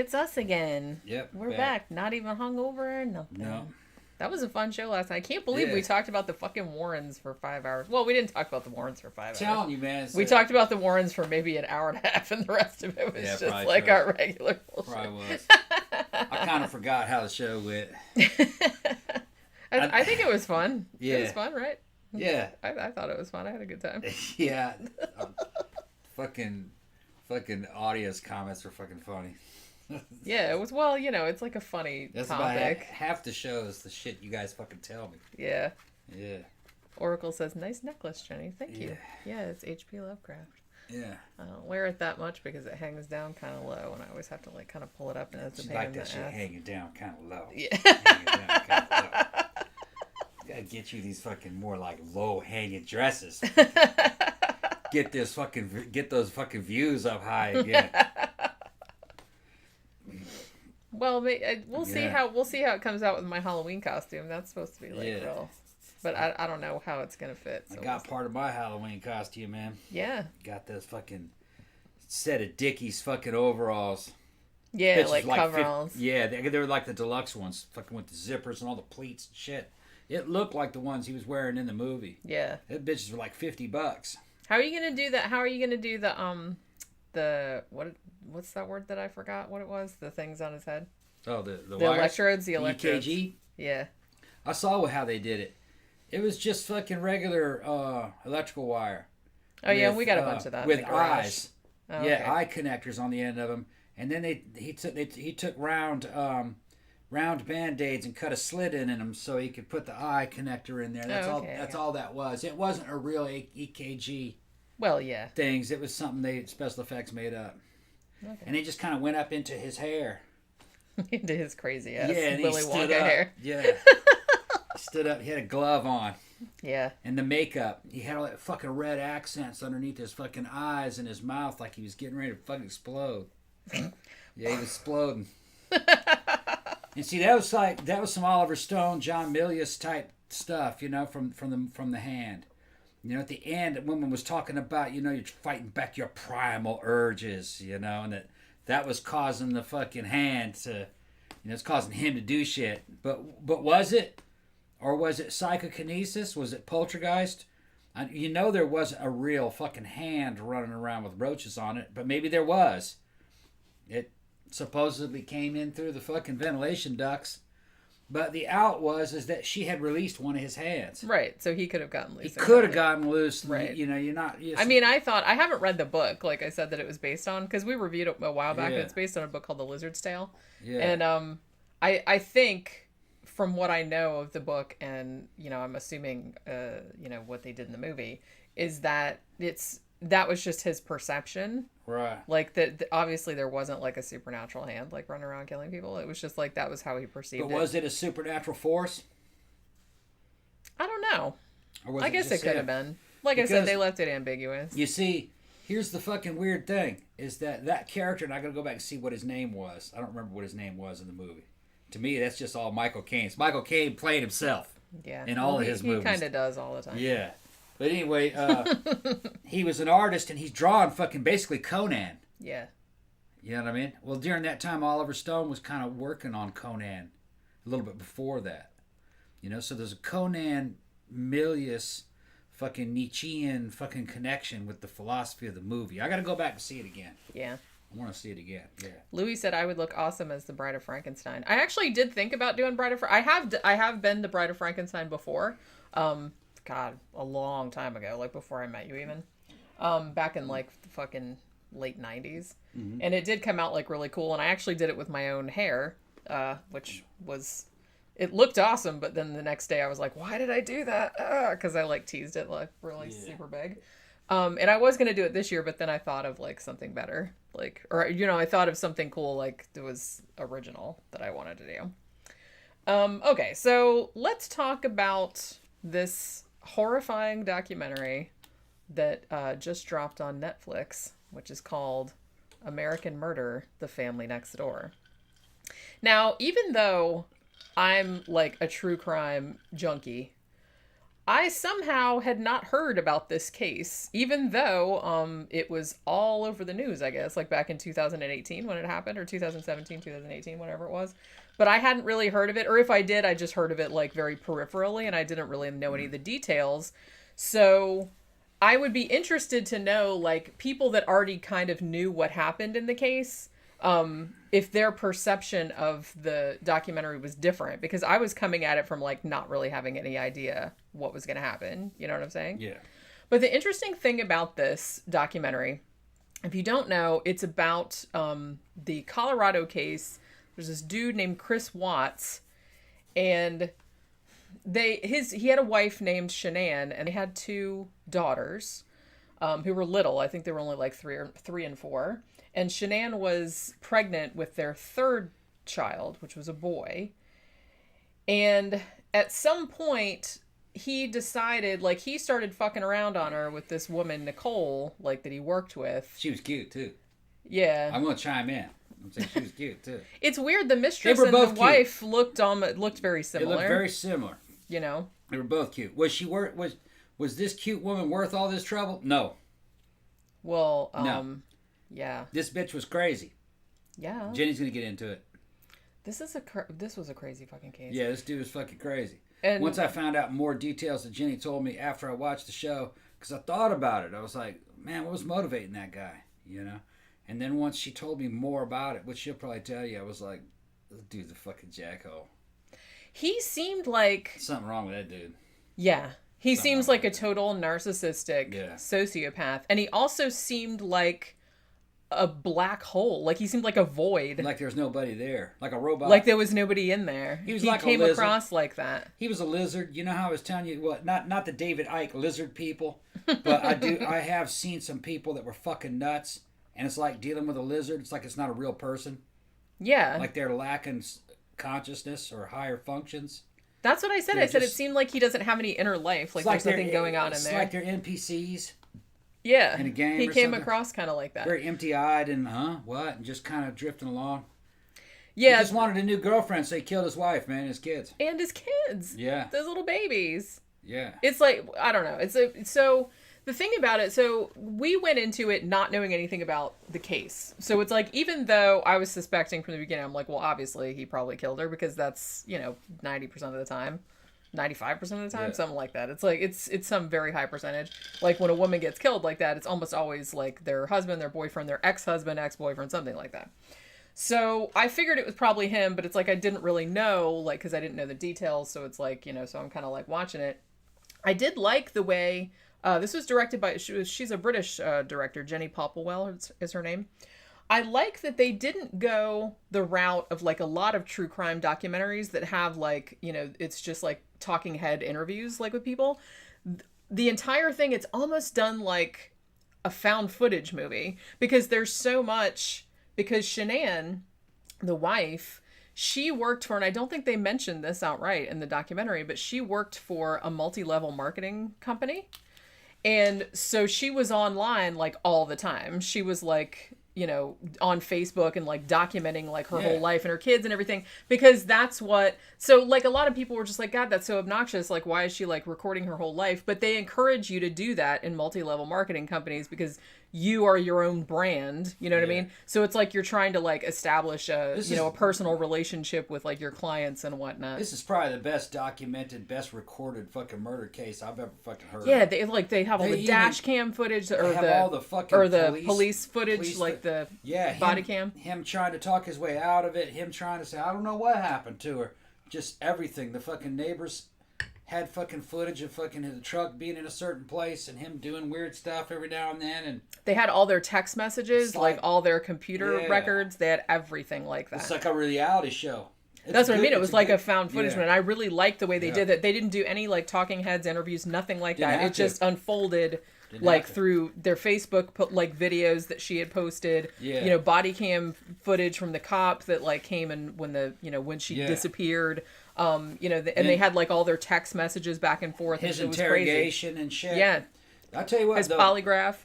it's us again. Yep. We're back. Not even hungover or nothing. No. That was a fun show last night. I can't believe we talked about the fucking Warrens for 5 hours. Well, we didn't talk about the Warrens for 5 hours. Telling you, man. We talked about the Warrens for maybe an hour and a half, and the rest of it was just like our regular bullshit. Probably was. I kind of forgot how the show went. I think it was fun. Yeah. It was fun, right? Yeah. I thought it was fun. I had a good time. Yeah. Fucking audience comments were fucking funny. Yeah, it was, well, you know, it's like a funny That's topic. about half the show is the shit you guys fucking tell me. Yeah. Yeah. Oracle says, nice necklace, Jenny. Thank you. Yeah, it's H.P. Lovecraft. Yeah. I don't wear it that much because it hangs down kind of low, and I always have to, like, kind of pull it up, and it's a pain in the ass. Like that shit hanging down kind of low. Yeah. Hanging down kind of low. Gotta get you these fucking more, like, low-hanging dresses. Get those fucking views up high again. Well, we'll see how it comes out with my Halloween costume. That's supposed to be like real, but I don't know how it's gonna fit. So I got part of my Halloween costume, man. Yeah. Got this fucking set of Dickies fucking overalls. Yeah, like coveralls. Yeah, they were like the deluxe ones, fucking with the zippers and all the pleats and shit. It looked like the ones he was wearing in the movie. Yeah. That bitches were like $50. How are you gonna do that? How are you gonna do the what's that word that I forgot what it was? The things on his head. Oh, the electrodes, the electrodes. EKG? Yeah. I saw how they did it. It was just fucking regular electrical wire. Oh yeah, we got a bunch of that. With eyes. Oh, yeah, okay. eye connectors on the end of them. And then he took round Band-Aids and cut a slit in them so he could put the eye connector in there. That's all that was. It wasn't a real EKG. Well, yeah. Things. It was something special effects made up. Okay. And it just kind of went up into his hair. Into his crazy ass and Willy Wonka hair. Yeah. Stood up. He had a glove on. Yeah. And the makeup. He had all that fucking red accents underneath his fucking eyes and his mouth like he was getting ready to fucking explode. Yeah, he was exploding. And see, that was some Oliver Stone, John Milius type stuff, you know, from the Hand. You know, at the end, the woman was talking about, you know, you're fighting back your primal urges, you know, and that was causing the fucking Hand to, you know, it's causing him to do shit. But was it? Or was it psychokinesis? Was it poltergeist? You know there wasn't a real fucking hand running around with roaches on it, but maybe there was. It supposedly came in through the fucking ventilation ducts. But the out is that she had released one of his hands. Right, so he could have gotten loose. He could have gotten loose. Right. You know, you're not... I mean, I haven't read the book, like I said, that it was based on, because we reviewed it a while back, and it's based on a book called The Lizard's Tale. Yeah. And I think, from what I know of the book, and, you know, I'm assuming, you know, what they did in the movie, is that that was just his perception. Right. Like, obviously there wasn't, like, a supernatural hand, like, running around killing people. It was just, like, that was how he perceived it. But was it a supernatural force? I don't know. I guess it could have been. Like I said, they left it ambiguous. You see, here's the fucking weird thing, is that character, and I gotta go back and see what his name was. I don't remember what his name was in the movie. To me, that's just all Michael Caine. It's Michael Caine playing himself. Yeah. In all of his movies. He kind of does all the time. Yeah. But anyway, he was an artist, and he's drawing fucking basically Conan. Yeah. You know what I mean? Well, during that time, Oliver Stone was kind of working on Conan a little bit before that. You know, so there's a Conan Milius fucking Nietzschean fucking connection with the philosophy of the movie. I got to go back and see it again. Yeah. I want to see it again. Yeah. Louis said I would look awesome as the Bride of Frankenstein. I actually did think about doing Bride of Frankenstein. I have been the Bride of Frankenstein before. God, a long time ago, like before I met you even. Back in like the fucking late 90s. Mm-hmm. And it did come out like really cool. And I actually did it with my own hair, which was, it looked awesome. But then the next day I was like, why did I do that? Because I like teased it like really super big. And I was going to do it this year, but then I thought of like something better. Like, or, you know, I thought of something cool, like it was original that I wanted to do. Okay, so let's talk about this horrifying documentary that just dropped on Netflix, which is called American Murder, The Family Next Door. Now, even though I'm like a true crime junkie, I somehow had not heard about this case, even though it was all over the news, I guess, like back in 2018 when it happened, or 2017, 2018, whatever it was. But I hadn't really heard of it, or if I did, I just heard of it like very peripherally, and I didn't really know any of the details. So I would be interested to know, like, people that already kind of knew what happened in the case, if their perception of the documentary was different, because I was coming at it from like not really having any idea what was going to happen. You know what I'm saying? Yeah. But the interesting thing about this documentary, if you don't know, it's about the Colorado case. There's this dude named Chris Watts, and he had a wife named Shanann, and they had 2 daughters who were little. I think they were only like 3 and 4. And Shanann was pregnant with their 3rd child, which was a boy. And at some point, he decided, like, he started fucking around on her with this woman, Nicole, like, that he worked with. She was cute, too. Yeah. I'm going to chime in. I'm saying she was cute, too. It's weird. The mistress and the wife looked very similar. They looked very similar. You know? They were both cute. Was this cute woman worth all this trouble? No. Well, no. Yeah. This bitch was crazy. Yeah. Jenny's going to get into it. This was a crazy fucking case. Yeah, this dude was fucking crazy. And once I found out more details that Jenny told me after I watched the show, because I thought about it, I was like, man, what was motivating that guy? You know? And then once she told me more about it, which she'll probably tell you, I was like, this dude's a fucking jackhole. He seemed like... Something wrong with that dude. Yeah. He seems like a total narcissistic sociopath. And he also seemed like a black hole. Like, he seemed like a void. Like there was nobody there. Like a robot. Like there was nobody in there. He like came across like that. He was a lizard. You know how I was telling you, what? Not the David Icke lizard people, but I have seen some people that were fucking nuts, and it's like dealing with a lizard. It's like it's not a real person. Yeah. Like they're lacking consciousness or higher functions. That's what I said. I said it seemed like he doesn't have any inner life. Like there's nothing going on in there. It's like they're NPCs. Yeah. In a game. He came across kind of like that. Very empty-eyed and what? And just kind of drifting along. Yeah. He just wanted a new girlfriend, so he killed his wife, man, his kids. And his kids. Yeah. Those little babies. Yeah. It's like, I don't know. So the thing about it, so we went into it not knowing anything about the case. So it's like, even though I was suspecting from the beginning, I'm like, well, obviously he probably killed her, because that's, 90% of the time. 95% of the time, something like that. It's like, it's some very high percentage. Like when a woman gets killed like that, it's almost always like their husband, their boyfriend, their ex-husband, ex-boyfriend, something like that. So I figured it was probably him, but it's like, I didn't really know, like, because I didn't know the details. So it's like, so I'm kind of like watching it. I did like the way, this was directed by, she's a British director, Jenny Popplewell is her name. I like that they didn't go the route of like a lot of true crime documentaries that have like, it's just like talking head interviews like with people. The entire thing, it's almost done like a found footage movie, because there's so much, because Shanann, the wife, she worked for, and I don't think they mentioned this outright in the documentary, but she worked for a multi-level marketing company. And so she was online like all the time. She was like, on Facebook and like documenting like her whole life and her kids and everything, because that's what, so like a lot of people were just like, God, that's so obnoxious. Like, why is she like recording her whole life? But they encourage you to do that in multi-level marketing companies, because you are your own brand. You know what I mean? So it's like you're trying to like establish a personal relationship with like your clients and whatnot. This is probably the best documented, best recorded fucking murder case I've ever fucking heard. Yeah, they have all the dash cam footage or the police footage, like the body cam. Him trying to talk his way out of it. Him trying to say, I don't know what happened to her. Just everything. The fucking neighbors had fucking footage of fucking the truck being in a certain place and him doing weird stuff every now and then. And they had all their text messages, like all their computer records. They had everything like that. It's like a reality show. That's what I mean. It was like a found footage one. And I really liked the way they did that. They didn't do any like talking heads, interviews, nothing like that. It just unfolded like through their Facebook like videos that she had posted. Body cam footage from the cop that like came and when she disappeared. And they had like all their text messages back and forth. His and it was interrogation crazy. and shit. Yeah. I'll tell you what, his polygraph.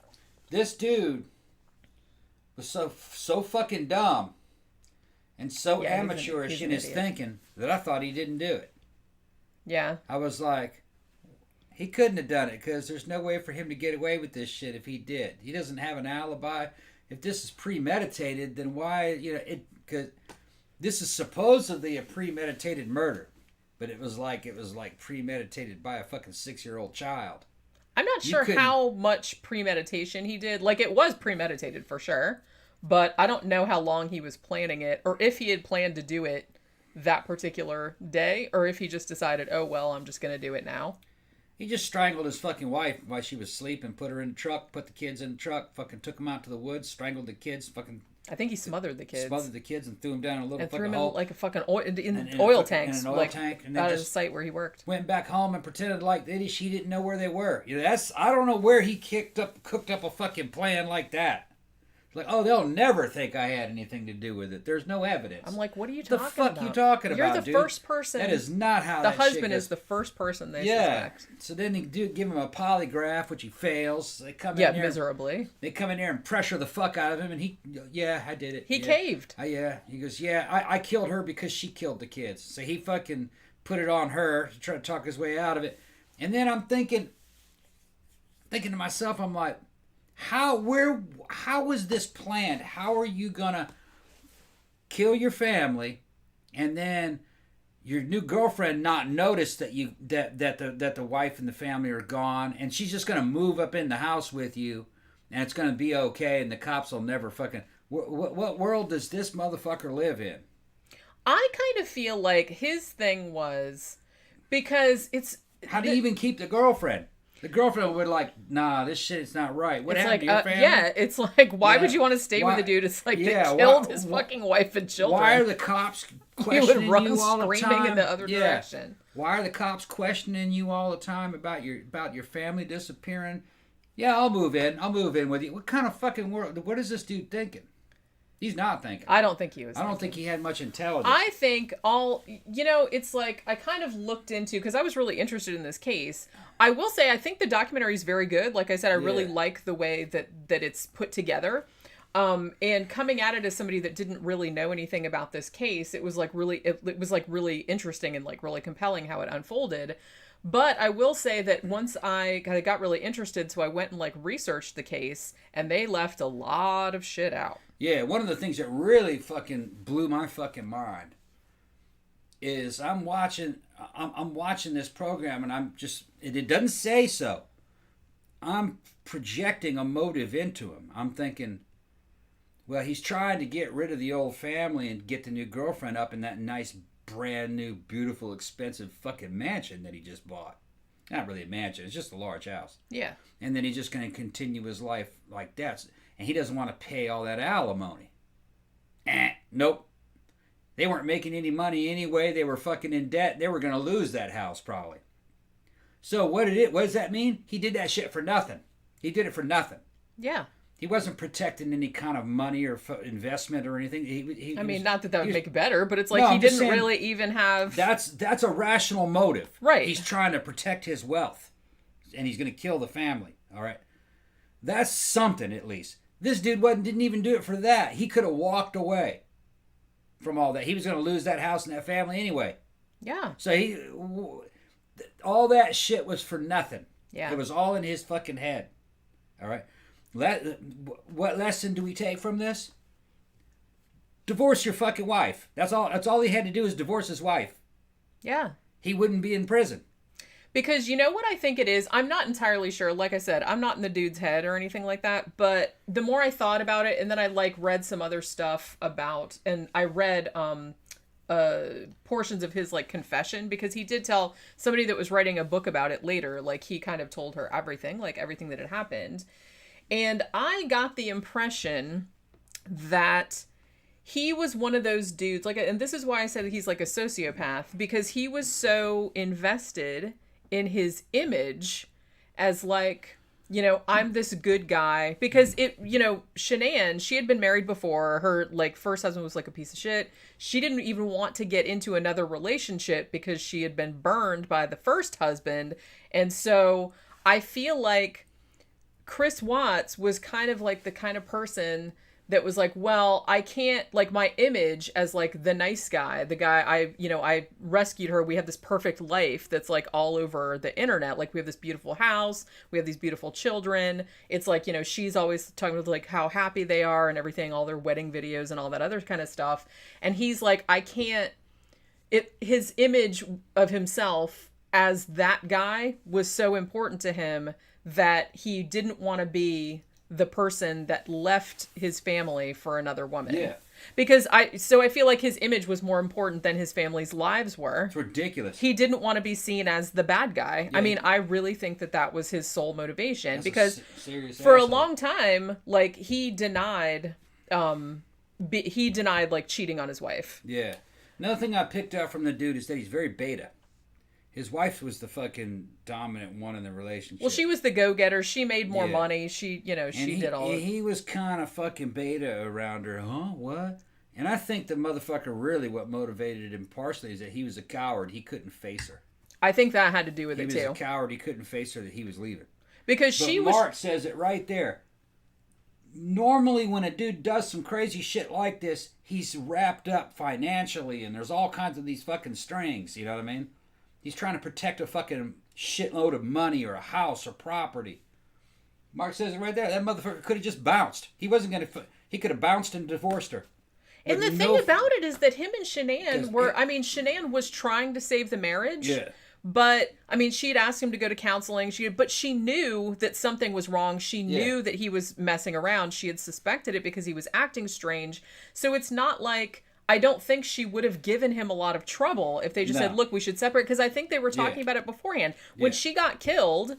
This dude was so fucking dumb and so amateurish in his thinking that I thought he didn't do it. Yeah. I was like, He couldn't have done it because there's no way for him to get away with this shit if he did. He doesn't have an alibi. If this is premeditated, then why, because this is supposedly a premeditated murder, but it was like premeditated by a fucking 6-year-old child. I'm not sure how much premeditation he did. Like, it was premeditated for sure, but I don't know how long he was planning it, or if he had planned to do it that particular day, or if he just decided, oh, well, I'm just going to do it now. He just strangled his fucking wife while she was sleeping, put her in the truck, put the kids in the truck, fucking took them out to the woods, strangled the kids, fucking... I think he smothered the kids. Smothered the kids and threw them down a little and fucking threw them hole. in like a fucking oil tanks. In an oil tank. And then out of the site where he worked. Went back home and pretended like she didn't know where they were. I don't know where he cooked up a fucking plan like that. Like, oh, they'll never think I had anything to do with it. There's no evidence. I'm like, what are you talking about? The fuck you talking about, You're the first person. That is not how the husband is the first person they suspect. So then they give him a polygraph, which he fails. They come in there miserably. They come in there and pressure the fuck out of him, and he, I did it. He caved. He goes, I killed her because she killed the kids. So he fucking put it on her to try to talk his way out of it. And then I'm thinking to myself, I'm like, how was this planned? How are you gonna kill your family, and then your new girlfriend not notice that the wife and the family are gone, and she's just gonna move up in the house with you, and it's gonna be okay, and the cops will never fucking... What world does this motherfucker live in? I kind of feel like his thing was because it's... How do you even keep the girlfriend? The girlfriend would like, nah, this shit's not right. What happened to your family? Yeah, it's like, why would you want to stay with a dude? It's like that killed his fucking wife and children. Why are the cops questioning you all the time? He would run screaming in the other direction. Why are the cops questioning you all the time about your family disappearing? Yeah, I'll move in with you. What kind of fucking world? What is this dude thinking? He's not thinking. I don't think he was. I don't think he had much intelligence. I think it's like I kind of looked into, because I was really interested in this case. I will say I think the documentary is very good. Like I said, I really like the way that it's put together. And coming at it as somebody that didn't really know anything about this case, it was like really interesting and like really compelling how it unfolded. But I will say that once I kind of got really interested, so I went and like researched the case, and they left a lot of shit out. Yeah, one of the things that really fucking blew my fucking mind is I'm watching this program, and it doesn't say so. I'm projecting a motive into him. I'm thinking, well, he's trying to get rid of the old family and get the new girlfriend up in that nice, brand new, beautiful, expensive fucking mansion that he just bought. Not really a mansion, it's just a large house. Yeah. And then he's just going to continue his life like that. And he doesn't want to pay all that alimony. Nope. They weren't making any money anyway. They were fucking in debt. They were going to lose that house probably. So what does that mean? He did that shit for nothing. He did it for nothing. Yeah. He wasn't protecting any kind of money or investment or anything. Not that would make it better, but it's like he didn't really even have... That's a rational motive. Right. He's trying to protect his wealth. And he's going to kill the family. All right. That's something, at least. This dude didn't even do it for that. He could have walked away from all that. He was going to lose that house and that family anyway. Yeah. So all that shit was for nothing. Yeah. It was all in his fucking head. All right. What lesson do we take from this? Divorce your fucking wife. That's all he had to do is divorce his wife. Yeah. He wouldn't be in prison. Because you know what I think it is? I'm not entirely sure. Like I said, I'm not in the dude's head or anything like that. But the more I thought about it, and then I read some other stuff about, and I read portions of his confession, because he did tell somebody that was writing a book about it later. Like he kind of told her everything that had happened. And I got the impression that he was one of those dudes, and this is why I said that he's like a sociopath, because he was so invested in his image as I'm this good guy, because Shanann, she had been married before. Her first husband was a piece of shit. She didn't even want to get into another relationship because she had been burned by the first husband. And so I feel like Chris Watts was kind of the kind of person that was like, well, I can't, like, my image as like the nice guy, the guy I rescued her. We have this perfect life that's like all over the internet. Like, we have this beautiful house, we have these beautiful children. It's like, she's always talking about like how happy they are and everything, all their wedding videos and all that other kind of stuff. And he's like, I can't, his image of himself as that guy was so important to him that he didn't want to be the person that left his family for another woman. Yeah. Because I feel like his image was more important than his family's lives were. It's ridiculous. He didn't want to be seen as the bad guy. Yeah. I mean, I really think that was his sole motivation. That's because for a long time, like, he denied like cheating on his wife. Yeah. Another thing I picked up from the dude is that he's very beta. His wife was the fucking dominant one in the relationship. Well, she was the go-getter. She made more money. She did all of it. He was kind of fucking beta around her. Huh? What? And I think the motherfucker really what motivated him partially is that he was a coward. He couldn't face her. I think that had to do with it, too. He was a coward. He couldn't face her that he was leaving. Because Mark says it right there. Normally when a dude does some crazy shit like this, he's wrapped up financially and there's all kinds of these fucking strings. You know what I mean? He's trying to protect a fucking shitload of money or a house or property. Mark says it right there. That motherfucker could have just bounced. He wasn't going to... He could have bounced and divorced her. And the thing about it is that him and Shanann were... I mean, Shanann was trying to save the marriage. Yeah. But, I mean, she'd asked him to go to counseling. But she knew that something was wrong. She knew that he was messing around. She had suspected it because he was acting strange. So it's not like... I don't think she would have given him a lot of trouble if they just said, look, we should separate. Because I think they were talking about it beforehand. When she got killed,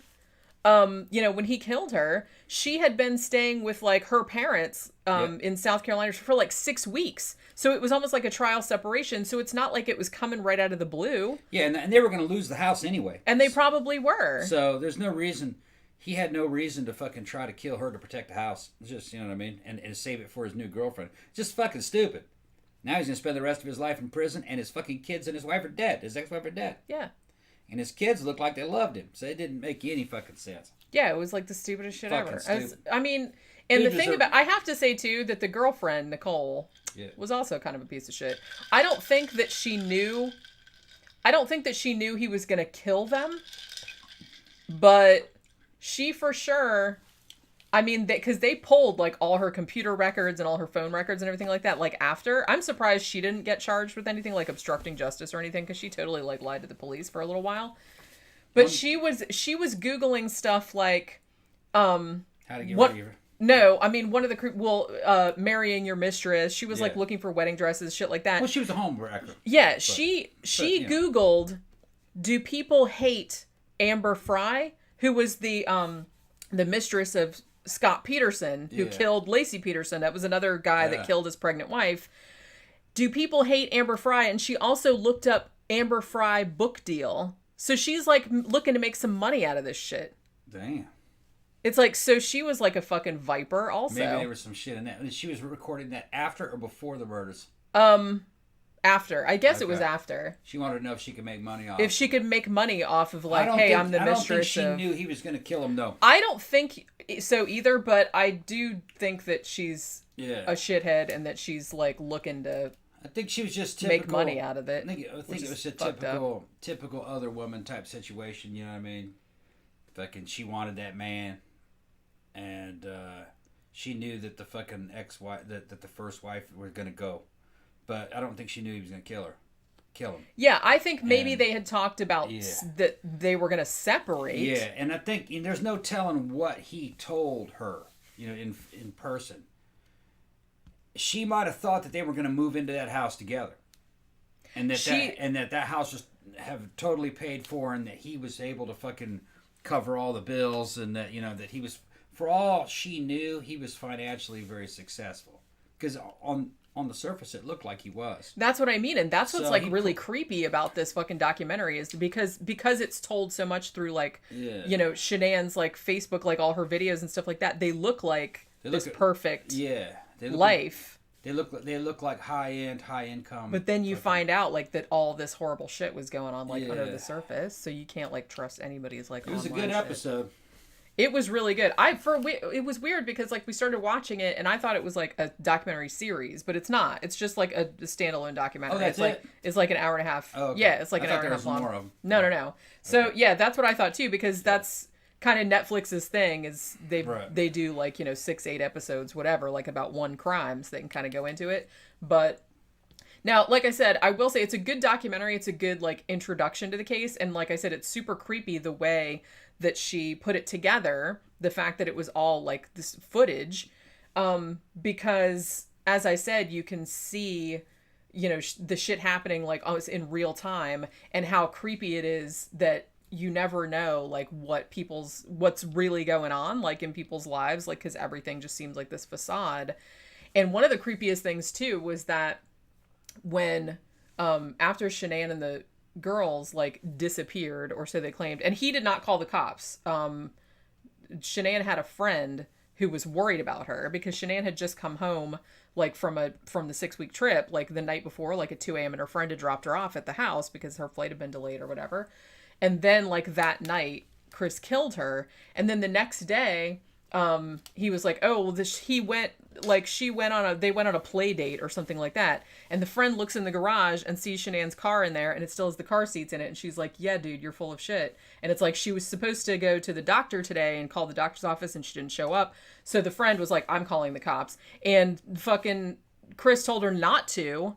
when he killed her, she had been staying with, like, her parents in South Carolina for, like, 6 weeks. So it was almost like a trial separation. So it's not like it was coming right out of the blue. Yeah, and they were going to lose the house anyway. And they probably were. So there's no reason. He had no reason to fucking try to kill her to protect the house. It's just, you know what I mean? And save it for his new girlfriend. Just fucking stupid. Now he's going to spend the rest of his life in prison, and his fucking kids and his wife are dead. His ex-wife are dead. Yeah. And his kids look like they loved him, so it didn't make any fucking sense. Yeah, it was like the stupidest shit fucking ever. Stupid. I mean, and the thing about... I have to say, too, that the girlfriend, Nicole, was also kind of a piece of shit. I don't think that she knew he was going to kill them, but she for sure... I mean, because they pulled, like, all her computer records and all her phone records and everything like that, like, after. I'm surprised she didn't get charged with anything, like, obstructing justice or anything, because she totally, like, lied to the police for a little while. But she was Googling stuff like, how to get rid of her. No, I mean, one of the, marrying your mistress. She was, like, looking for wedding dresses, shit like that. Well, she was a homewrecker. Yeah, she Googled, do people hate Amber Fry, who was the mistress of Scott Peterson, who killed Lacey Peterson. That was another guy that killed his pregnant wife. Do people hate Amber Fry? And she also looked up Amber Fry book deal. So she's, like, looking to make some money out of this shit. Damn. It's like, so she was like a fucking viper also. Maybe there was some shit in that. She was recording that after or before the murders? After. I guess it was after. She wanted to know if she could make money off. If she could make money off of, like, hey, I'm the mistress of... I don't think she knew he was going to kill him, though. I don't think so either, but I do think that she's a shithead and that she's, like, looking to... I think she was just typical... make money out of it. I think it was a typical other woman type situation, you know what I mean? Fucking, she wanted that man, and she knew that the fucking ex-wife, that the first wife was going to go. But I don't think she knew he was going to kill him. Yeah, I think maybe they had talked about that they were going to separate. Yeah, and I think there's no telling what he told her, you know, in person. She might have thought that they were going to move into that house together, and that house was have totally paid for, and that he was able to fucking cover all the bills, and that, you know, that he was, for all she knew, he was financially very successful, because on the surface, it looked like he was. That's what I mean, and that's what's really creepy about this fucking documentary is because it's told so much through, like, you know, Shanann's, like, Facebook, like, all her videos and stuff like that. They look like this perfect life. They look like high end, high income. But then you find out, like, that all this horrible shit was going on, like, under the surface. So you can't, like, trust anybody's, like, it was a good episode. It was really good. It was weird because like we started watching it and I thought it was like a documentary series, but it's not. It's just like a standalone documentary. Oh, that's it's like an hour and a half. Oh, okay. Yeah, it's like I an hour thought and a there half was long. more of them. No. So yeah, that's what I thought too, because that's kind of Netflix's thing is they do like, 6-8 episodes, whatever, like about one crime, so they can kind of go into it. But now, like I said, I will say it's a good documentary. It's a good like introduction to the case, and like I said, it's super creepy the way that she put it together. The fact that it was all like this footage, because as I said, you can see, the shit happening like almost in real time, and how creepy it is that you never know like what's really going on like in people's lives, like because everything just seems like this facade. And one of the creepiest things too was that when after Shanann and the girls like disappeared, or so they claimed, and he did not call the cops. Shanann had a friend who was worried about her because Shanann had just come home like from the 6-week trip like the night before, like at 2 a.m. and her friend had dropped her off at the house because her flight had been delayed or whatever. And then like that night Chris killed her, and then the next day he was like, oh well, they went on a play date or something like that, and the friend looks in the garage and sees Shanann's car in there, and it still has the car seats in it, and she's like, yeah dude, you're full of shit. And it's like she was supposed to go to the doctor today and call the doctor's office, and she didn't show up, so the friend was like, I'm calling the cops, and fucking Chris told her not to,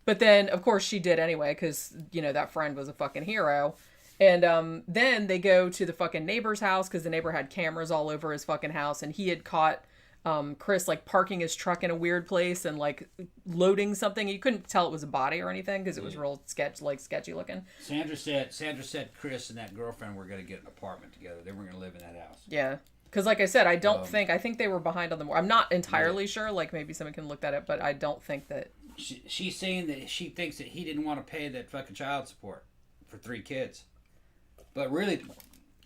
but then of course she did anyway, because that friend was a fucking hero. And then they go to the fucking neighbor's house because the neighbor had cameras all over his fucking house, and he had caught Chris like parking his truck in a weird place and like loading something. You couldn't tell it was a body or anything because it was real sketchy looking. Sandra said Chris and that girlfriend were going to get an apartment together. They were going to live in that house. Yeah. Because like I said, I think they were behind on the more. I'm not entirely sure. Like maybe someone can look that up, but I don't think that. She's saying that she thinks that he didn't want to pay that fucking child support for 3 kids. But really,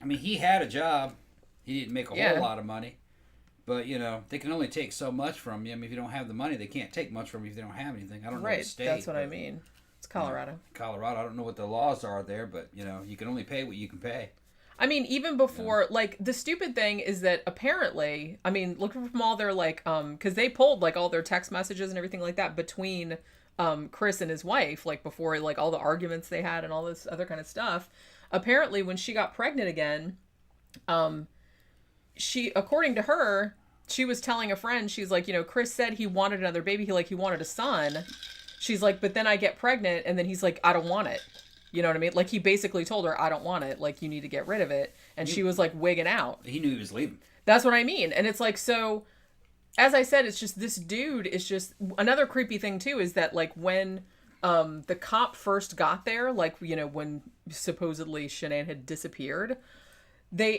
I mean, he had a job. He didn't make a whole lot of money. But, they can only take so much from you. I mean, if you don't have the money, they can't take much from you if they don't have anything. I don't know the state. That's what I mean. It's Colorado. Colorado. I don't know what the laws are there, but, you can only pay what you can pay. I mean, even before, like, the stupid thing is that apparently, I mean, looking from all their, like, because they pulled, like, all their text messages and everything like that between Chris and his wife, like, before, like, all the arguments they had and all this other kind of stuff. Apparently, when she got pregnant again, she, according to her, she was telling a friend, she's like, Chris said he wanted another baby. He wanted a son. She's like, but then I get pregnant, and then he's like, I don't want it. You know what I mean? Like, he basically told her, I don't want it. Like, you need to get rid of it. And she was, like, wigging out. He knew he was leaving. That's what I mean. And it's like, so, as I said, it's just, this dude is just, another creepy thing, too, is that, like, when the cop first got there, like, when supposedly Shanann had disappeared, they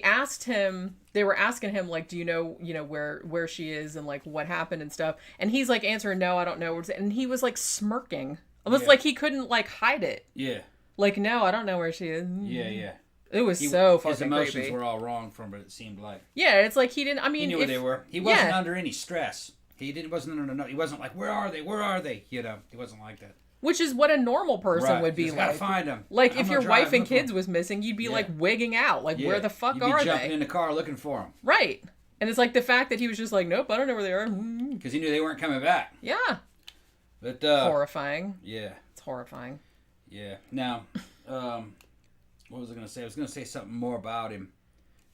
were asking him, like, do you know, where she is and, like, what happened and stuff. And he's, like, answering, no, I don't know. And he was, like, smirking. Almost like he couldn't, like, hide it. Yeah. Like, no, I don't know where she is. Yeah. It was so fucking his emotions creepy. were all wrong from it seemed like. Yeah, it's like he didn't, I mean. He knew where they were. He wasn't under any stress. He wasn't like, where are they? He wasn't like that. Which is what a normal person would be like. Gotta find them. Like, if your wife and kids was missing, you'd be, like, wigging out. Like, where the fuck are they? You'd be jumping in the car looking for them. Right. And it's like the fact that he was just like, nope, I don't know where they are. Because he knew they weren't coming back. Yeah. But, horrifying. Yeah. It's horrifying. Yeah. Now, what was I going to say? I was going to say something more about him.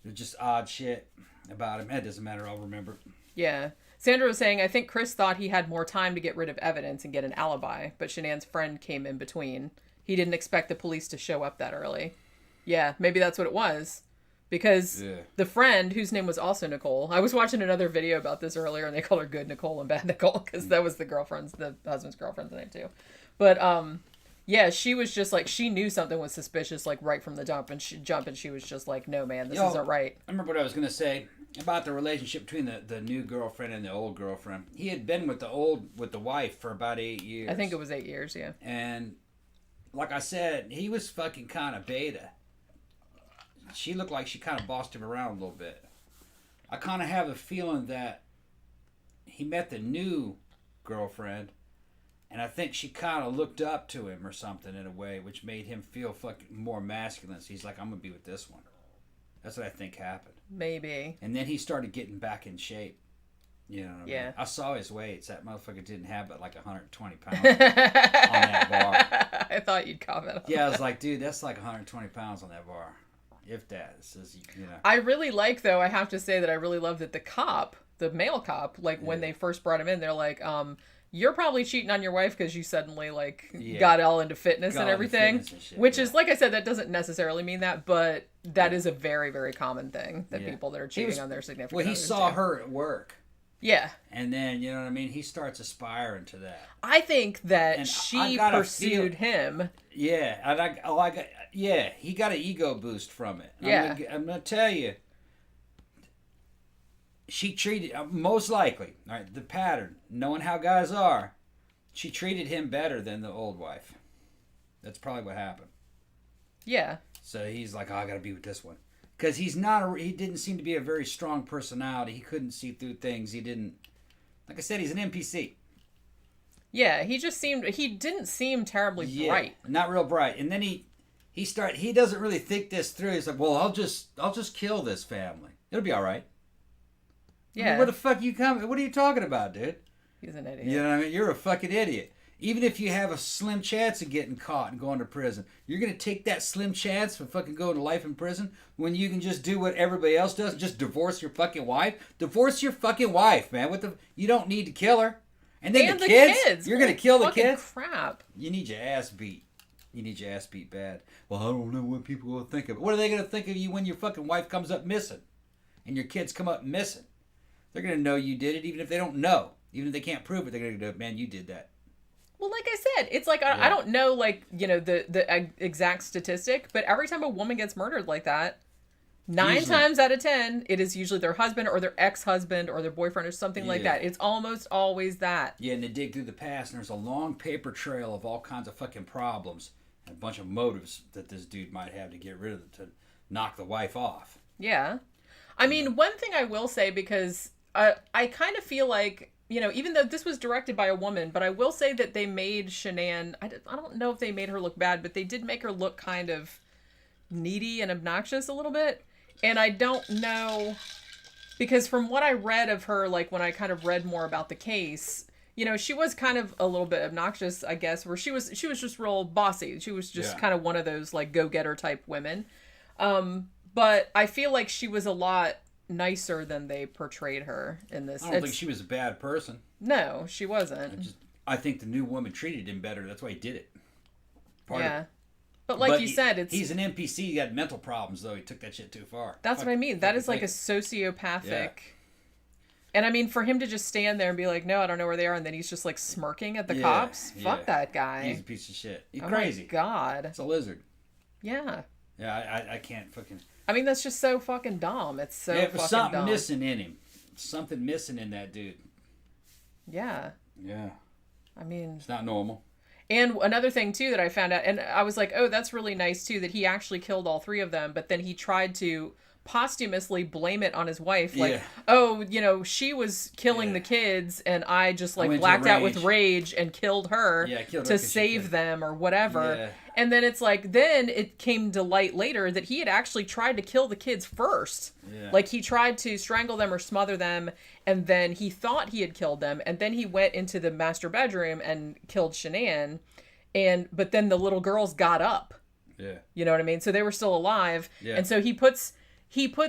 There's just odd shit about him. It doesn't matter. I'll remember it. Yeah. Sandra was saying, I think Chris thought he had more time to get rid of evidence and get an alibi, but Shanann's friend came in between. He didn't expect the police to show up that early. Yeah, maybe that's what it was. Because the friend, whose name was also Nicole, I was watching another video about this earlier, and they called her Good Nicole and Bad Nicole, because that was the husband's girlfriend's name too. But, yeah, she was just like, she knew something was suspicious, like, right from the jump, and she was just like, no, man, this isn't right. I remember what I was going to say about the relationship between the new girlfriend and the old girlfriend. He had been with the wife for about 8 years. I think it was 8 years, yeah. And, like I said, he was fucking kind of beta. She looked like she kind of bossed him around a little bit. I kind of have a feeling that he met the new girlfriend, and I think she kind of looked up to him or something in a way, which made him feel fucking more masculine. So he's like, I'm going to be with this one. That's what I think happened. Maybe. And then he started getting back in shape. You know what I mean? Yeah. I saw his weights. That motherfucker didn't have but like 120 pounds on that bar. I thought you'd comment on Yeah, I was that. like, dude, that's like 120 pounds on that bar. If that. It says, you know. I really like, though, I have to say that I really love that the male cop, like, when they first brought him in, they're like, you're probably cheating on your wife because you suddenly, like, got all into fitness and everything. Which is, like I said, that doesn't necessarily mean that, but that is a very, very common thing that people that are cheating on their significant Well, he others saw do. her at work. Yeah. And then, you know what I mean? He starts aspiring to that. I think that And she pursued him. Yeah. He got an ego boost from it. Yeah. I'm going to tell you. She treated, most likely, all right, the pattern, knowing how guys are, she treated him better than the old wife. That's probably what happened. Yeah. So he's like, oh, I got to be with this one. Because he didn't seem to be a very strong personality. He couldn't see through things. He didn't, like I said, he's an NPC. Yeah, he didn't seem terribly bright. Not real bright. And then he doesn't really think this through. He's like, well, I'll just kill this family. It'll be all right. Yeah. I mean, where the fuck you coming? What are you talking about, dude? He's an idiot. You know what I mean? You're a fucking idiot. Even if you have a slim chance of getting caught and going to prison, you're going to take that slim chance for fucking going to life in prison when you can just do what everybody else does, just divorce your fucking wife? Divorce your fucking wife, man. You don't need to kill her. And then the kids? You're going to kill the kids? Crap. You need your ass beat. You need your ass beat bad. Well, I don't know what people will think of it. What are they going to think of you when your fucking wife comes up missing and your kids come up missing? They're going to know you did it, even if they don't know. Even if they can't prove it, they're going to go, man, you did that. Well, like I said, it's like, I don't know, like, you know, the exact statistic, but every time a woman gets murdered like that, 9 times out of 10, it is usually their husband or their ex-husband or their boyfriend or something like that. It's almost always that. Yeah, and they dig through the past, and there's a long paper trail of all kinds of fucking problems and a bunch of motives that this dude might have to get rid of, to knock the wife off. Yeah. I mean, one thing I will say, because I kind of feel like, you know, even though this was directed by a woman, but I will say that they made Shanann, I don't know if they made her look bad, but they did make her look kind of needy and obnoxious a little bit. And I don't know, because from what I read of her, like when I kind of read more about the case, you know, she was kind of a little bit obnoxious, I guess, where she was just real bossy. She was just kind of one of those like go-getter type women. But I feel like she was a lot nicer than they portrayed her in this. I don't think she was a bad person. No, she wasn't. I think the new woman treated him better. That's why he did it. But like you said, he's an NPC. He got mental problems, though. He took that shit too far. That's what I mean. That is like a sociopathic. Yeah. And I mean, for him to just stand there and be like, no, I don't know where they are, and then he's just like smirking at the cops. Fuck that guy. He's a piece of shit. He's crazy. My God. It's a lizard. Yeah. Yeah, I can't fucking... I mean, that's just so fucking dumb. It's so fucking dumb. Something missing in him. Something missing in that dude. Yeah. Yeah. I mean... It's not normal. And another thing, too, that I found out, and I was like, oh, that's really nice, too, that he actually killed all 3 of them, but then he tried to posthumously blame it on his wife. Like, oh, you know, she was killing the kids, and I just, like, blacked out with rage and killed her to save them or whatever. Yeah. And then it's like, then it came to light later that he had actually tried to kill the kids first. Yeah. Like, he tried to strangle them or smother them, and then he thought he had killed them, and then he went into the master bedroom and killed Shanann, but then the little girls got up. Yeah. You know what I mean? So they were still alive. Yeah. And so he puts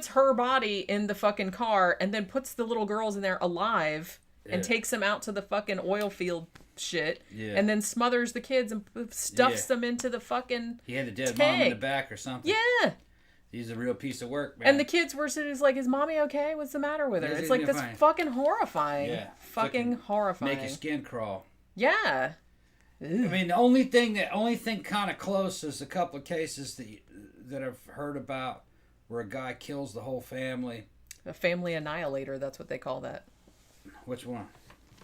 her body in the fucking car and then puts the little girls in there alive and takes them out to the fucking oil field shit and then smothers the kids and stuffs them into the fucking He had a dead tank. mom in the back or something. Yeah. He's a real piece of work, man. And the kids were like, is mommy okay? What's the matter with her? It's like, that's fucking horrifying. Yeah. Fucking horrifying. Make your skin crawl. Yeah. Ew. I mean, the only thing kind of close is a couple of cases that I've heard about where a guy kills the whole family. A family annihilator, that's what they call that. Which one?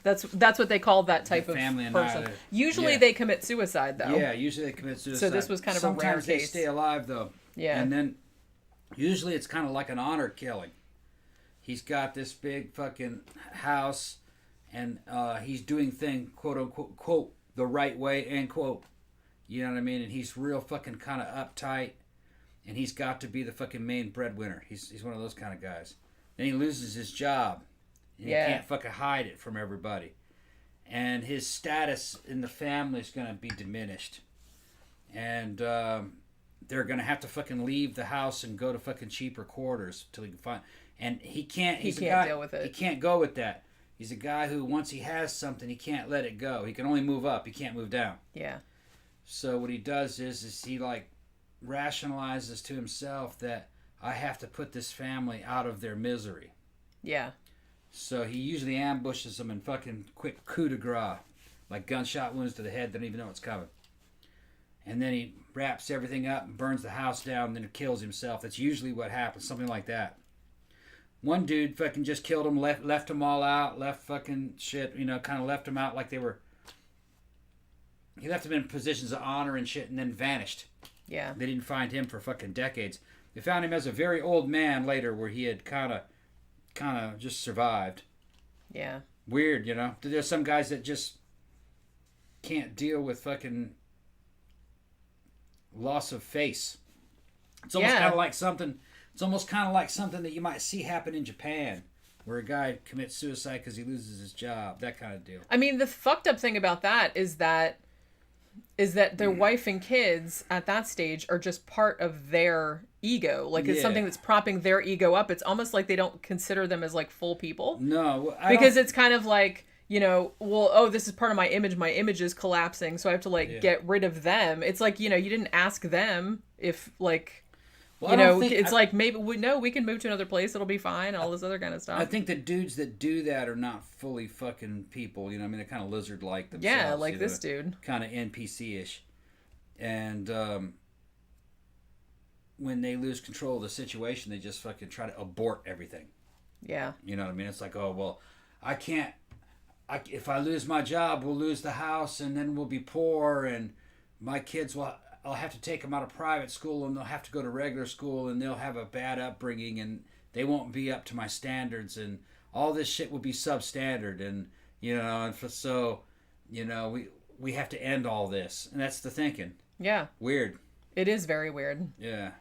That's what they call that type of family person. Annihilator. Usually they commit suicide, though. Yeah, usually they commit suicide. So this was kind of a rare case. Sometimes they stay alive, though. Yeah. And then usually it's kind of like an honor killing. He's got this big fucking house, and he's doing things, quote unquote, quote, the right way, end quote. You know what I mean? And he's real fucking kind of uptight. and he's got to be the fucking main breadwinner. He's one of those kind of guys. Then he loses his job, and he can't fucking hide it from everybody. And his status in the family is going to be diminished. And they're going to have to fucking leave the house and go to fucking cheaper quarters till he can find... And he can't deal with it. He can't go with that. He's a guy who, once he has something, he can't let it go. He can only move up. He can't move down. Yeah. So what he does is he, like, rationalizes to himself that I have to put this family out of their misery. Yeah. So he usually ambushes them and fucking quick coup de grace. Like gunshot wounds to the head. They don't even know what's coming. And then he wraps everything up and burns the house down and then kills himself. That's usually what happens. Something like that. One dude fucking just killed him, left them all out, left fucking shit, kind of left them out like they were... He left them in positions of honor and shit and then vanished. Yeah. They didn't find him for fucking decades. They found him as a very old man later where he had kind of just survived. Yeah. Weird, There's some guys that just can't deal with fucking loss of face. It's almost kind of like something... It's almost kind of like something that you might see happen in Japan, where a guy commits suicide because he loses his job, that kind of deal. I mean, the fucked up thing about that is that their wife and kids at that stage are just part of their ego. Like, it's something that's propping their ego up. It's almost like they don't consider them as, like, full people. No. Because it's kind of like, this is part of my image. My image is collapsing, so I have to, get rid of them. It's like, you didn't ask them if, like... Well, maybe we can move to another place. It'll be fine. All this other kind of stuff. I think the dudes that do that are not fully fucking people. They're kind of lizard-like themselves. Yeah, like this dude. Kind of NPC-ish. And when they lose control of the situation, they just fucking try to abort everything. Yeah. You know what I mean? It's like, oh, well, I can't... if I lose my job, we'll lose the house, and then we'll be poor, and my kids will... I'll have to take them out of private school and they'll have to go to regular school and they'll have a bad upbringing and they won't be up to my standards and all this shit will be substandard and, so, we have to end all this. And that's the thinking. Yeah. Weird. It is very weird. Yeah.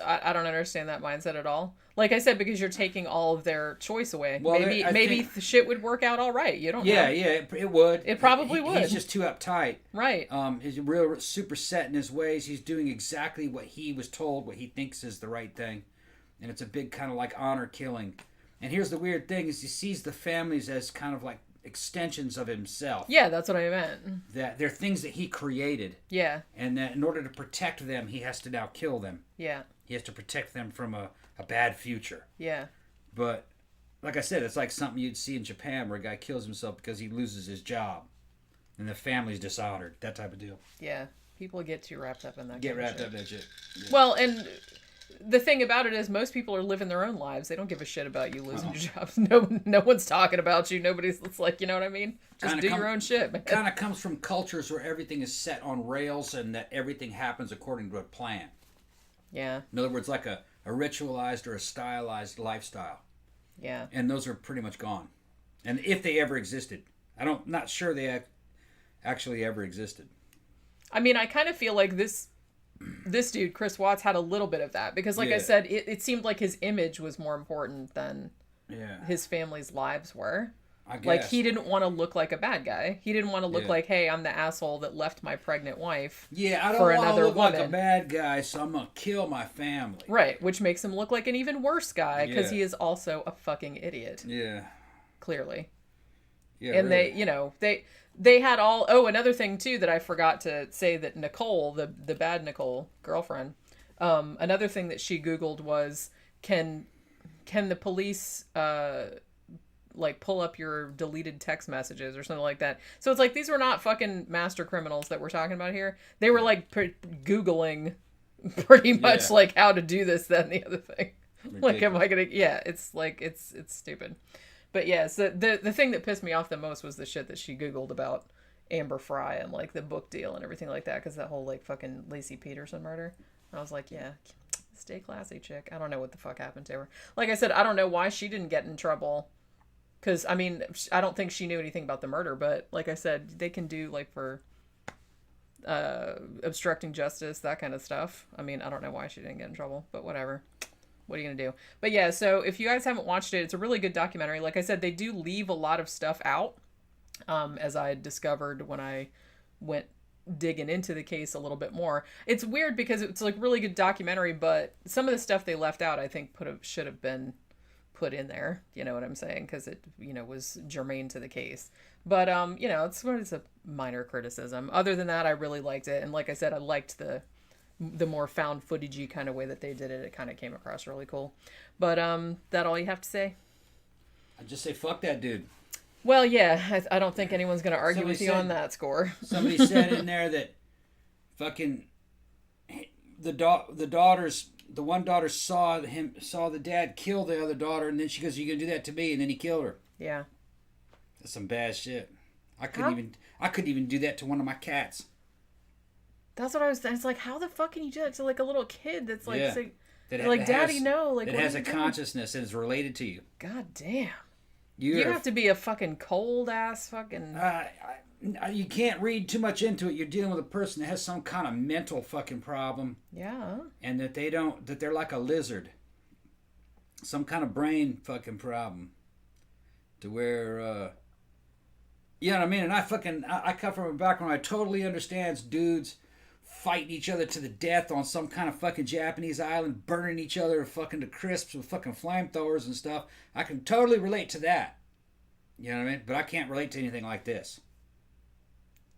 I don't understand that mindset at all. Like I said, because you're taking all of their choice away. Well, maybe the shit would work out all right. You don't know. Yeah, it would. It probably would. He's just too uptight. Right. He's real super set in his ways. He's doing exactly what he was told, what he thinks is the right thing. And it's a big kind of like honor killing. And here's the weird thing is he sees the families as kind of like extensions of himself. Yeah, that's what I meant. That they're things that he created. Yeah. And that in order to protect them, he has to now kill them. Yeah. He has to protect them from a bad future. Yeah. But, like I said, it's like something you'd see in Japan where a guy kills himself because he loses his job. And the family's dishonored. That type of deal. Yeah. People get too wrapped up in that Get wrapped up in that shit. Yeah. Well, and the thing about it is most people are living their own lives. They don't give a shit about you losing your jobs. No one's talking about you. It's like, you know what I mean? Just do your own shit, man. Kind of comes from cultures where everything is set on rails and that everything happens according to a plan. Yeah. In other words, like a ritualized or a stylized lifestyle. Yeah. And those are pretty much gone. And if they ever existed. Not sure they actually ever existed. I mean, I kind of feel like this dude, Chris Watts, had a little bit of that. Because like I said, it seemed like his image was more important than his family's lives were. I guess. Like, he didn't want to look like a bad guy. He didn't want to look like, hey, I'm the asshole that left my pregnant wife I don't want to look like a bad guy, so I'm going to kill my family. Right, which makes him look like an even worse guy, because he is also a fucking idiot. Yeah. Clearly. Yeah, and really. they had all... Oh, another thing, too, that I forgot to say, that Nicole, the bad Nicole, girlfriend, another thing that she Googled was, can the police... pull up your deleted text messages or something like that. So it's like, these were not fucking master criminals that we're talking about here. They were like Googling pretty much like how to do this, that, and the other thing. Ridiculous. Like, am I gonna... Yeah, it's like, it's stupid. But yeah, so the thing that pissed me off the most was the shit that she Googled about Amber Fry and like the book deal and everything like that. Because that whole like fucking Lacey Peterson murder. I was like, yeah, stay classy, chick. I don't know what the fuck happened to her. Like I said, I don't know why she didn't get in trouble. Because, I mean, I don't think she knew anything about the murder, but like I said, they can do, like, for obstructing justice, that kind of stuff. I mean, I don't know why she didn't get in trouble, but whatever. What are you going to do? But yeah, so if you guys haven't watched it, it's a really good documentary. Like I said, they do leave a lot of stuff out, as I discovered when I went digging into the case a little bit more. It's weird because it's like really good documentary, but some of the stuff they left out, I think should have been put in there. You know what I'm saying? Because it, was germane to the case. But, it's a minor criticism. Other than that, I really liked it. And like I said, I liked the more found footagey kind of way that they did it. It kind of came across really cool. But that all you have to say? I just say fuck that dude. Well, yeah, I don't think anyone's going to argue with you on that score. Somebody said in there that fucking the one daughter saw the dad kill the other daughter, and then she goes, "You gonna do that to me?" And then he killed her. Yeah, that's some bad shit. I couldn't even do that to one of my cats. That's what I was. It's like, how the fuck can you do that to like a little kid that's like, yeah. Daddy, no, like it has a consciousness and is related to you. God damn. You have to be a fucking cold ass fucking. You can't read too much into it. You're dealing with a person that has some kind of mental fucking problem. Yeah. And that they're like a lizard. Some kind of brain fucking problem. To where, you know what I mean? And I come from a background where I totally understands dudes fighting each other to the death on some kind of fucking Japanese island, burning each other fucking to crisps with fucking flamethrowers and stuff. I can totally relate to that. You know what I mean? But I can't relate to anything like this.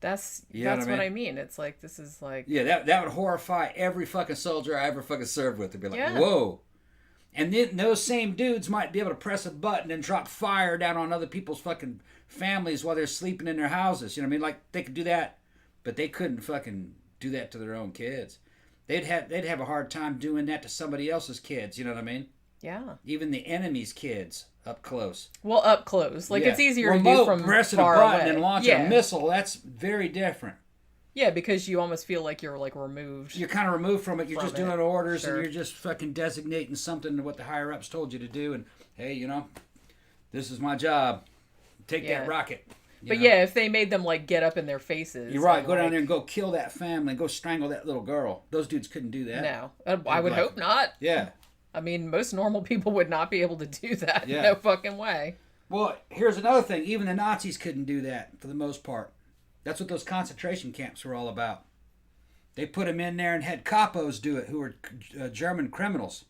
That's what I mean. It's like, this is like... Yeah, that would horrify every fucking soldier I ever fucking served with. To be like, whoa. And then those same dudes might be able to press a button and drop fire down on other people's fucking families while they're sleeping in their houses. You know what I mean? Like, they could do that, but they couldn't fucking do that to their own kids. They'd have a hard time doing that to somebody else's kids. You know what I mean? Yeah. Even the enemy's kids up close. Well, up close. Like, it's easier to do from pressing far a button away. And launching a missile. That's very different. Yeah, because you almost feel like you're like removed. You're kind of removed from it. You're just doing orders, and you're just fucking designating something to what the higher ups told you to do. And hey, this is my job. Take that rocket. But yeah, if they made them like get up in their faces. You're right. Go down there and go kill that family and go strangle that little girl. Those dudes couldn't do that. No, I would hope not. Yeah. I mean, most normal people would not be able to do that. Yeah. No fucking way. Well, here's another thing. Even the Nazis couldn't do that for the most part. That's what those concentration camps were all about. They put them in there and had capos do it, who were German criminals.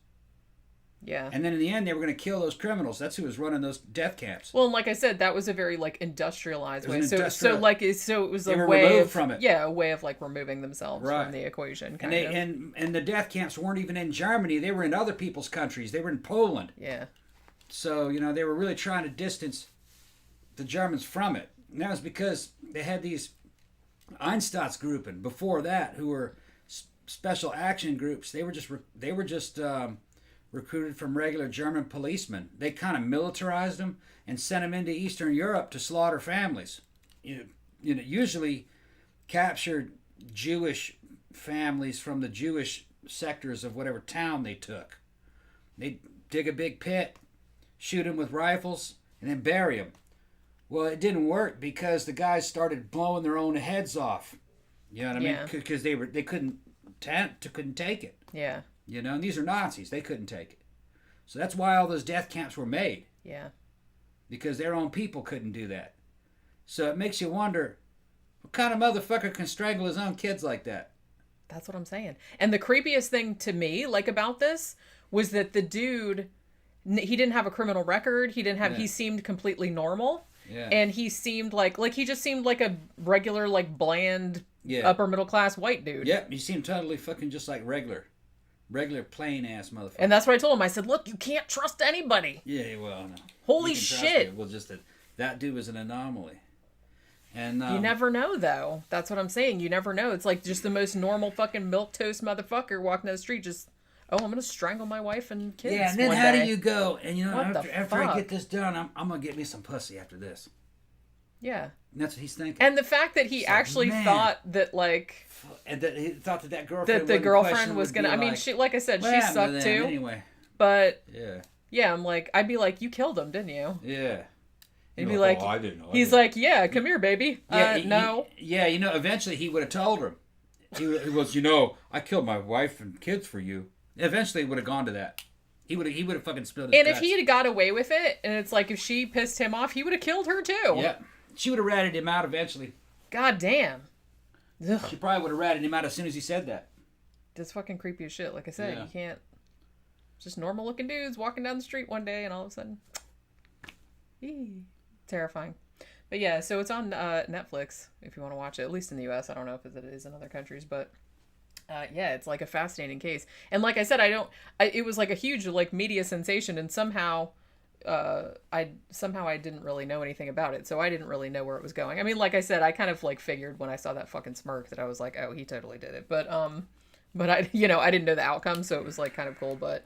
Yeah. And then in the end, they were going to kill those criminals. That's who was running those death camps. Well, and like I said, that was a very like industrialized way. So it was a way of from it. Yeah, a way of like removing themselves from the equation. And the death camps weren't even in Germany. They were in other people's countries. They were in Poland. Yeah. So they were really trying to distance the Germans from it. And that was because they had these Einsatzgruppen before that, who were special action groups. They were just recruited from regular German policemen. They kind of militarized them and sent them into Eastern Europe to slaughter families. Usually captured Jewish families from the Jewish sectors of whatever town they took. They'd dig a big pit, shoot them with rifles, and then bury them. Well, it didn't work because the guys started blowing their own heads off. You know what I mean? Because they couldn't take it. Yeah. And these are Nazis. They couldn't take it. So that's why all those death camps were made. Yeah. Because their own people couldn't do that. So it makes you wonder, what kind of motherfucker can strangle his own kids like that? That's what I'm saying. And the creepiest thing to me, like, about this, was that the dude, he didn't have a criminal record. He seemed completely normal. Yeah. And he seemed like he just seemed like a regular, like, bland, upper middle class white dude. Yep, he seemed totally fucking just like regular plain ass motherfucker. And that's what I told him. I said, look, you can't trust anybody. Yeah, well, no. Holy shit. Well, just that dude was an anomaly. And you never know, though. That's what I'm saying. You never know. It's like just the most normal fucking milquetoast motherfucker walking down the street just, I'm going to strangle my wife and kids. Yeah, and then how do you go? And after I get this done, I'm going to get me some pussy after this. Yeah. And that's what he's thinking. And the fact that he actually thought that, like... And that he thought that girlfriend... That the girlfriend was going to... I mean, she, like I said, she sucked too. Anyway. But... Yeah, I'm like... I'd be like, you killed him, didn't you? Yeah. And he'd be like... Oh, I didn't know. He's like, yeah, come here, baby. No. Yeah, eventually he would have told her. He was, I killed my wife and kids for you. Eventually, it would have gone to that. He would have fucking spilled his And guts. if he had got away with it, and it's like if she pissed him off, he would have killed her too. Yeah. She would have ratted him out eventually. God damn. Ugh. She probably would have ratted him out as soon as he said that. That's fucking creepy as shit. Like I said, you can't... Just normal looking dudes walking down the street one day and all of a sudden... Terrifying. But yeah, so it's on Netflix if you want to watch it, at least in the US. I don't know if it is in other countries, but yeah, it's like a fascinating case. And like I said, it was like a huge like media sensation, and somehow I didn't really know anything about it, so I didn't really know where it was going. I mean, like I said, I kind of like figured when I saw that fucking smirk that I was like, oh, he totally did it. But I I didn't know the outcome, so it was like kind of cool, but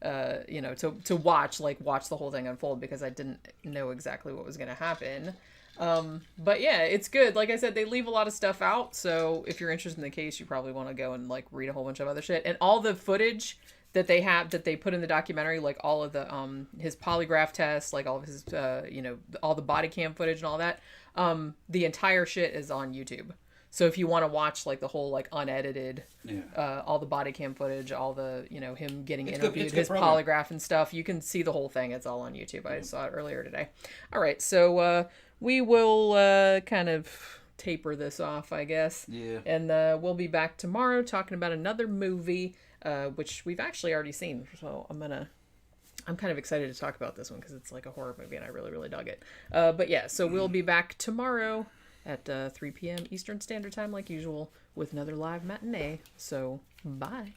to watch the whole thing unfold because I didn't know exactly what was going to happen. But yeah, it's good. Like I said, they leave a lot of stuff out. So if you're interested in the case, you probably want to go and like read a whole bunch of other shit. And all the footage that they put in the documentary, like all of the, his polygraph tests, like all of his, all the body cam footage and all that, the entire shit is on YouTube. So if you want to watch like the whole like unedited, all the body cam footage, all the him getting interviewed, his polygraph and stuff, you can see the whole thing. It's all on YouTube. I saw it earlier today. All right, so we will kind of taper this off, I guess. Yeah. And we'll be back tomorrow talking about another movie, which we've actually already seen. So I'm kind of excited to talk about this one because it's like a horror movie and I really, really dug it. But yeah, so we'll be back tomorrow at 3 p.m. Eastern Standard Time like usual with another live matinee. So, bye.